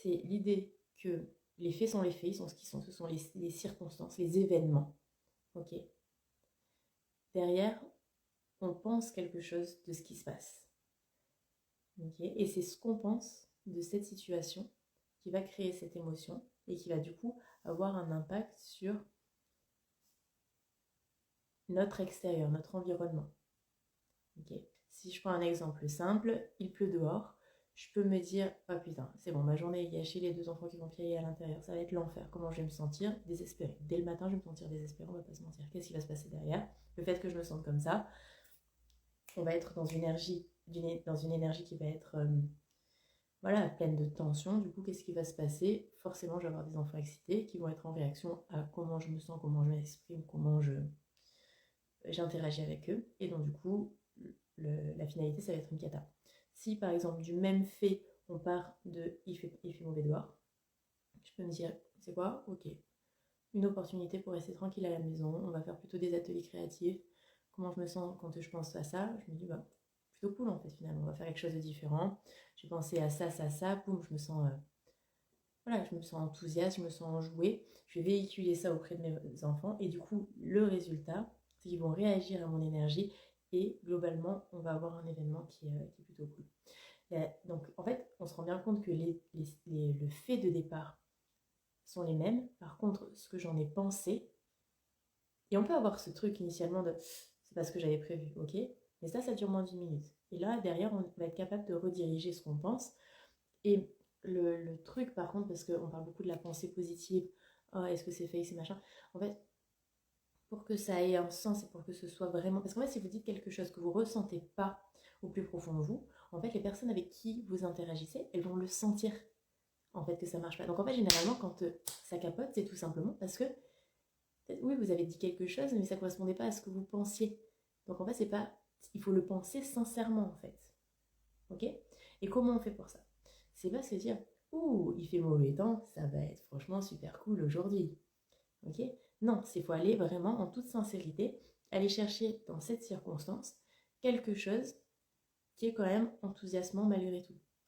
c'est l'idée que les faits sont les faits, ils sont ce qu'ils sont, ce sont les circonstances, les événements. Ok. Derrière, on pense quelque chose de ce qui se passe. Okay. Et c'est ce qu'on pense de cette situation qui va créer cette émotion et qui va du coup avoir un impact sur notre extérieur, notre environnement. Okay. Si je prends un exemple simple, il pleut dehors, je peux me dire « Oh putain, c'est bon, ma journée est gâchée, les 2 enfants qui vont piailler à l'intérieur, ça va être l'enfer. Comment je vais me sentir? Désespérée. Dès le matin, je vais me sentir désespérée, on va pas se mentir. Qu'est-ce qui va se passer derrière? Le fait que je me sente comme ça, on va être dans une énergie qui va être pleine de tension. Du coup, qu'est-ce qui va se passer? Forcément, je vais avoir des enfants excités qui vont être en réaction à comment je me sens, comment je m'exprime, comment j'interagis avec eux. Et donc, du coup, la finalité, ça va être une cata. Si, par exemple, du même fait, on part de « il fait mauvais dehors », je peux me dire « c'est quoi? Ok, une opportunité pour rester tranquille à la maison, on va faire plutôt des ateliers créatifs. Comment je me sens quand je pense à ça? Je me dis, plutôt cool en fait, finalement, on va faire quelque chose de différent. J'ai pensé à ça, boum, je me sens enthousiaste, je me sens enjouée. Je vais véhiculer ça auprès de mes enfants et du coup, le résultat, c'est qu'ils vont réagir à mon énergie et globalement, on va avoir un événement qui est plutôt cool. Donc, en fait, on se rend bien compte que le fait de départ sont les mêmes. Par contre, ce que j'en ai pensé, et on peut avoir ce truc initialement de c'est pas ce que j'avais prévu, ok? Mais ça dure moins d'1 minute. Et là, derrière, on va être capable de rediriger ce qu'on pense. Et le truc, par contre, parce qu'on parle beaucoup de la pensée positive, oh, est-ce que c'est fake, c'est machin. En fait, pour que ça ait un sens et pour que ce soit vraiment. Parce qu'en fait, si vous dites quelque chose que vous ne ressentez pas au plus profond de vous, en fait, les personnes avec qui vous interagissez, elles vont le sentir, en fait, que ça marche pas. Donc, en fait, généralement, quand ça capote, c'est tout simplement parce que oui, vous avez dit quelque chose, mais ça ne correspondait pas à ce que vous pensiez. Donc en fait, c'est pas. Il faut le penser sincèrement, en fait. Ok? Et comment on fait pour ça? C'est pas se dire, ouh, il fait mauvais temps, ça va être franchement super cool aujourd'hui. Ok? Non, il faut aller vraiment en toute sincérité, aller chercher dans cette circonstance quelque chose qui est quand même enthousiasmant malgré tout.